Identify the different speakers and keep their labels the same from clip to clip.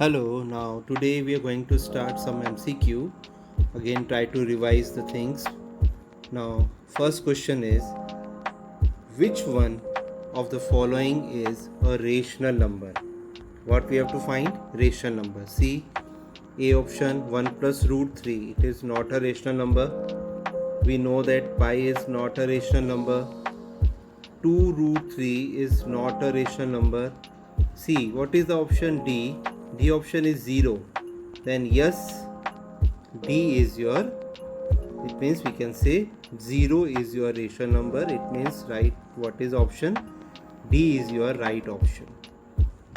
Speaker 1: Hello, now today we are going to start some MCQ. Again, try to revise the things. Now, first question is, which one of the following is a rational number? What we have to find? Rational number. See, A option 1 plus root 3. It is not a rational number. We know that pi is not a rational number. 2 root 3 is not a rational number. See, what is the option D? D option is 0. Then yes, D is your, it means we can say 0 is your rational number. It means right, what is option? D is your right option.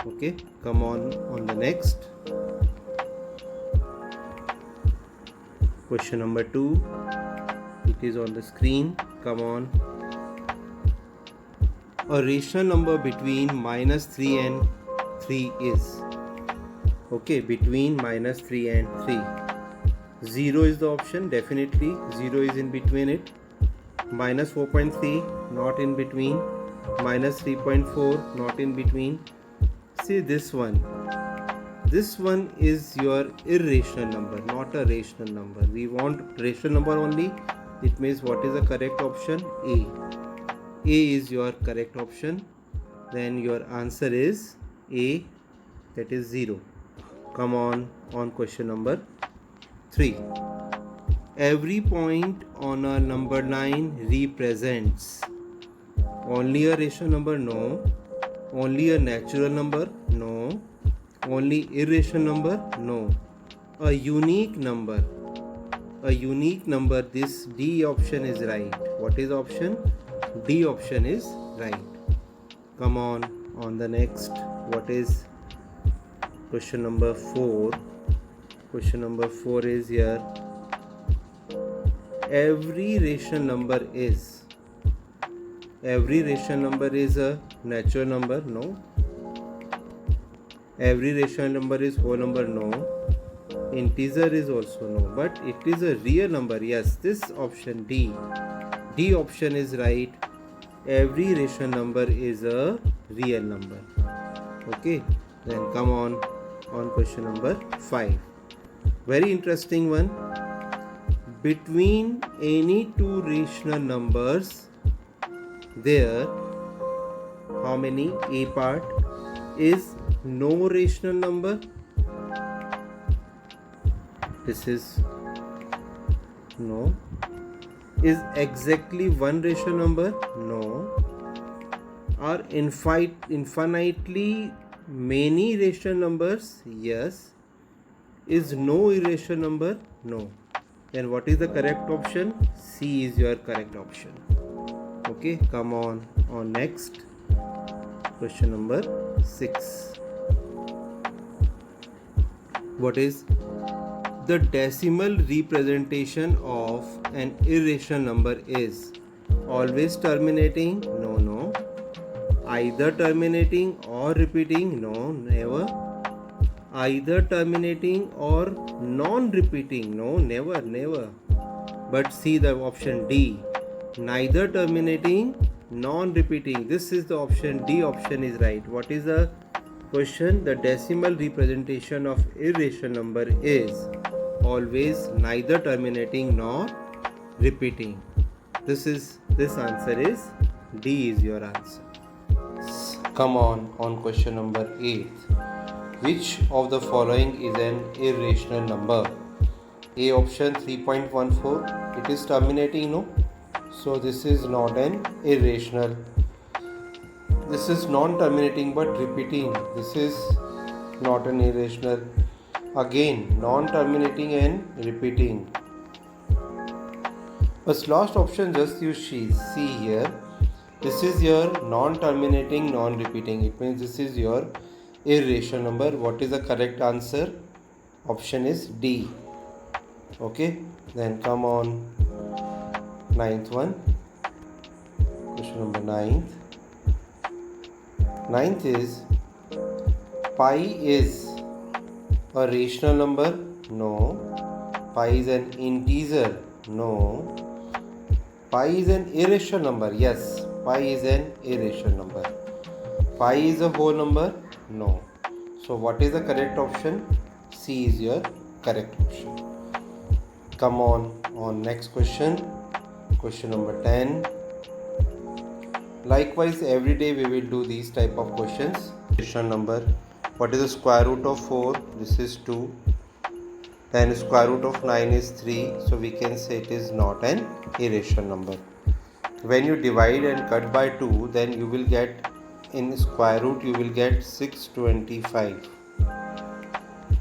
Speaker 1: Okay, come on the next. Question number 2. It is on the screen. Come on. A rational number between -3 and 3 is, okay, between -3 and 3. 0 is the option, definitely 0 is in between it. -4.3 not in between. -3.4 not in between. See this one is your irrational number, not a rational number. We want rational number only. It means what is the correct option? A is your correct option. Then your answer is A, that is 0. Come on question number 3. Every point on a number line represents only a rational number? No. Only a natural number? No. Only irrational number? No. A unique number? This D option is right. What is option? D option is right. Come on the next. What is question number 4? Question number 4 is here. Every rational number is a natural number? No. Every rational number is whole number? No. Integer is also no. But it is a real number? Yes. This option D option is right. Every rational number is a real number. Okay. Then come on question number 5. Very interesting one. Between any two rational numbers, there how many? A part is no rational number. This is no. Is exactly one rational number? No. Are infinitely many rational numbers? Yes. Is no irrational number? No. Then what is the correct option? C is your correct option. Okay, come on next. Question number 6. What is the decimal representation of an irrational number? Is always terminating? No. Either terminating or repeating? No, never. Either terminating or non-repeating? No, never. But see the option D, neither terminating, non-repeating. This is the option D option is right. What is the question? The decimal representation of irrational number is always neither terminating nor repeating. This answer is D is your answer. Come on question number 8. Which of the following is an irrational number? A option 3.14. It is terminating? No. So this is not an irrational. This is non-terminating but repeating. This is not an irrational. Again, non-terminating and repeating. But last option, just you see here. This is your non-terminating, non-repeating. It means this is your irrational number. What is the correct answer? Option is D. Okay, then come on 9th one. Question number 9th. 9th is, pi is a rational number? No. Pi is an integer? No. Pi is an irrational number? Yes, pi is an irrational number. Pi is a whole number? No. So what is the correct option? C is your correct option. Come on next question. Question number 10. Likewise, every day we will do these type of questions. Question number. What is the square root of 4? This is 2. Then square root of 9 is 3. So we can say it is not an irrational number. When you divide and cut by 2, then you will get, in square root you will get 625.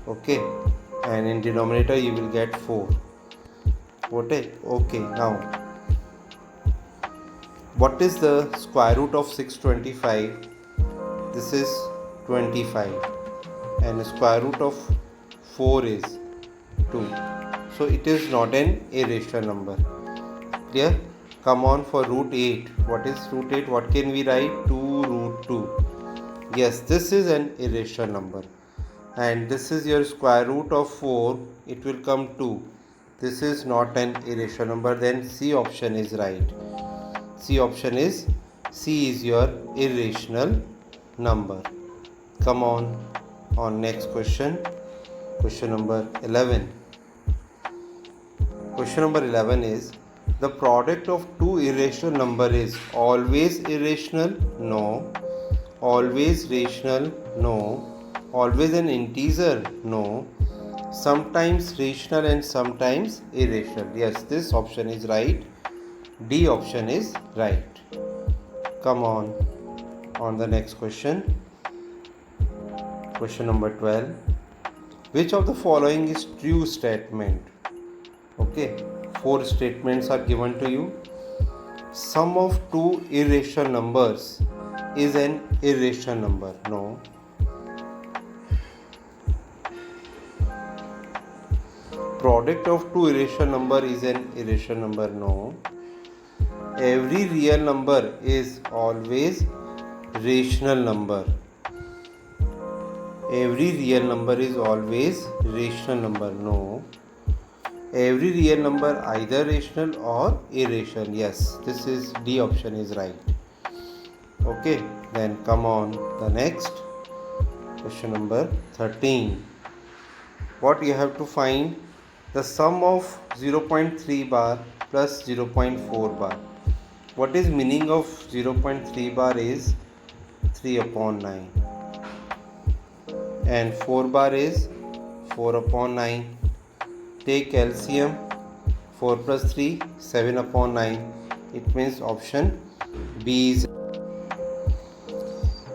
Speaker 1: Okay, and in denominator you will get 4. Okay, now what is the square root of 625? This is 25, and square root of 4 is 2. So it is not an irrational number. Clear? Come on for root 8. What is root 8? What can we write? 2 root 2. Yes, this is an irrational number. And this is your square root of 4. It will come 2. This is not an irrational number. Then C option is right. C option is your irrational number. Come on next question. Question number 11. Question number 11 is, the product of two irrational number is always irrational? No. Always rational? No. Always an integer? No. Sometimes rational and sometimes irrational? Yes, this option is right. D option is right. Come on the next question. Question number 12. Which of the following is true statement? Okay, 4 statements are given to you. Sum of two irrational numbers is an irrational number. No. Product of two irrational number is an irrational number. No. Every real number is always rational number. Every real number is always rational number. No. Every real number either rational or irrational. Yes, this is D option is right. Okay, then come on the next question number 13. What you have to find? The sum of 0.3 bar plus 0.4 bar. What is meaning of 0.3 bar is 3 upon 9, and 4 bar is 4 upon 9. Take LCM. 4 plus 3, 7 upon 9. It means option B is.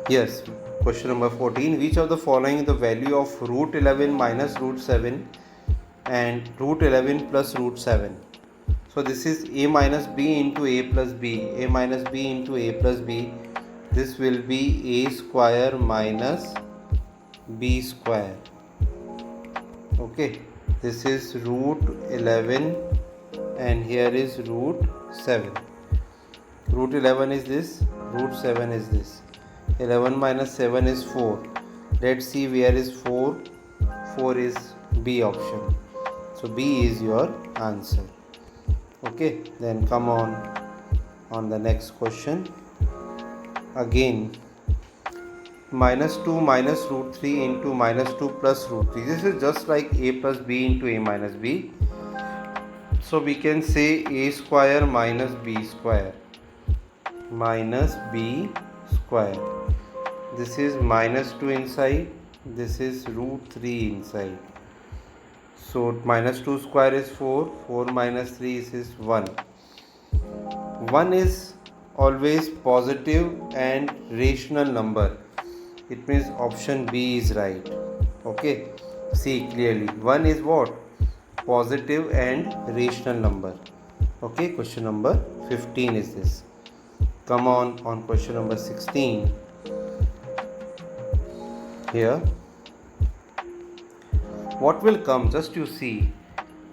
Speaker 1: Yes. Question number 14. Which of the following is the value of root 11 minus root 7 and root 11 plus root 7? So this is a minus b into a plus b. A minus b into a plus b. This will be a square minus b square. Okay. This is root 11 and here is root 7. Root 11 is this, root 7 is this. 11 minus 7 is 4. Let's see where is 4. 4 is B option. So B is your answer. Okay, then come on the next question. Again, minus 2 minus root 3 into minus 2 plus root 3. This is just like a plus b into a minus b. So we can say a square minus b square. Minus b square. This is minus 2 inside. This is root 3 inside. So minus 2 square is 4. 4 minus 3 is 1. 1 is always positive and rational number. It means option B is right. Okay. See clearly. 1 is what? Positive and rational number. Okay. Question number 15 is this. Come on question number 16. Here. What will come? Just you see.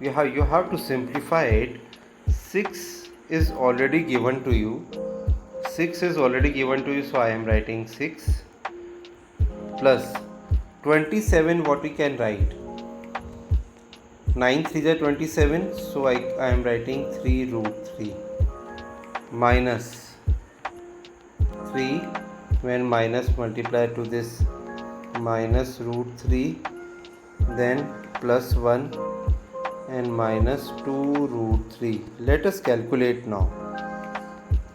Speaker 1: You have to simplify it. 6 is already given to you. 6 is already given to you. So I am writing 6. Plus 27, what we can write? 9 3 are 27, so I am writing 3 root 3 minus 3 when minus multiplied to this minus root 3, then plus 1 and minus 2 root 3. Let us calculate now.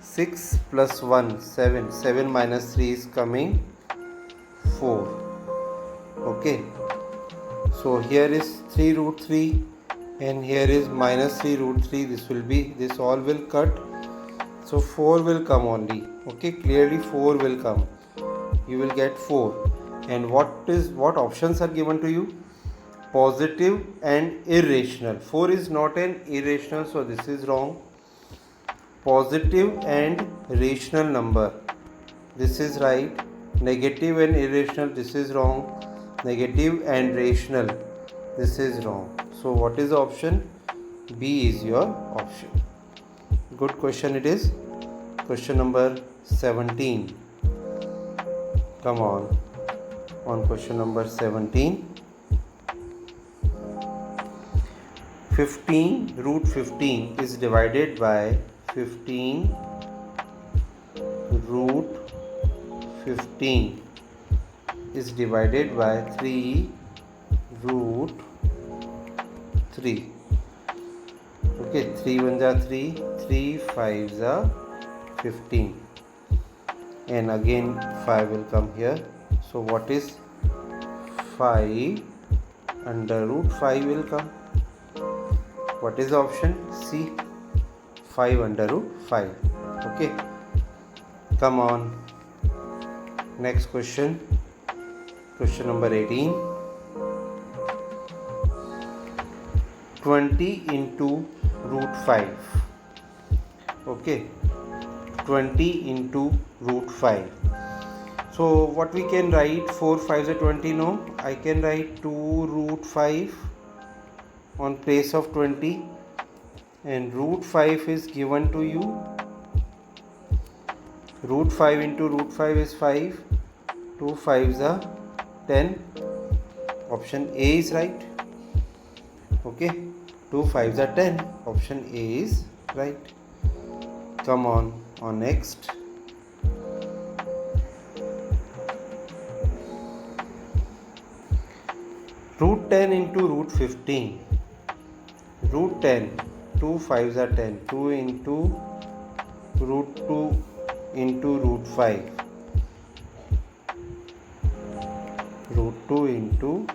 Speaker 1: 6 plus 1, 7. 7 minus 3 is coming 4. Okay. So here is 3 root 3 and here is minus 3 root 3. This all will cut. So 4 will come only. Okay, clearly 4 will come. You will get 4. And what options are given to you? Positive and irrational. 4 is not an irrational, so this is wrong. Positive and rational number, this is right. Negative and irrational, this is wrong. Negative and rational, this is wrong. So what is the option? B is your option. Good question it is. Question number 17. Come on question number 17. 15 root 15 is divided by 15 root 15 is divided by 3 root 3. Okay, 3 1s are 3, 3 5s are 15, and again 5 will come here. So what is 5 under root 5 will come? What is the option? C, 5 under root 5. Okay, come on. Next question. Question number 18. 20 into root 5. Okay, 20 into root 5. So what we can write? 4 5s are 20. No, I can write 2 root 5 on place of 20, and root 5 is given to you. Root 5 into root 5 is 5. 2 5s are 10. Option A is right. Okay, 2 5s are 10. Option A is right. Come on next. Root 10 into root 15. Root 10, 2 5s are 10. 2 into root 2 into root 5. Root 2 into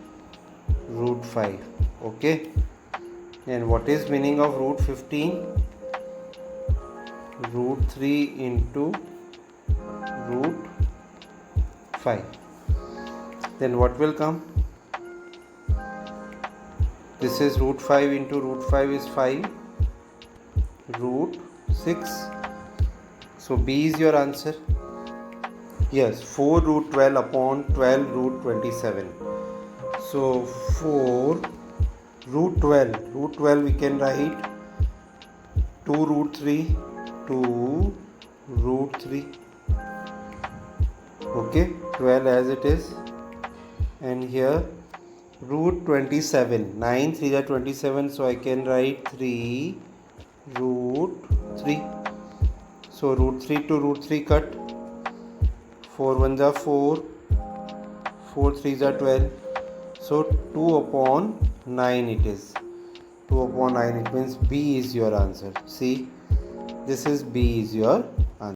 Speaker 1: root 5. Okay. And what is meaning of root 15? Root 3 into root 5. Then what will come? This is root 5 into root 5 is 5. Root 6. So B is your answer. Yes, 4 root 12 upon 12 root 27. So 4 root 12. Root 12 we can write 2 root 3. 2 root 3. Okay, 12 as it is. And here root 27. 9 3s are 27. So I can write 3 root 3. So root 3 to root 3 cut. 4 1s are 4. 4 3s are 12. So 2 upon 9 it is. 2 upon 9 it means B is your answer. See, this is B is your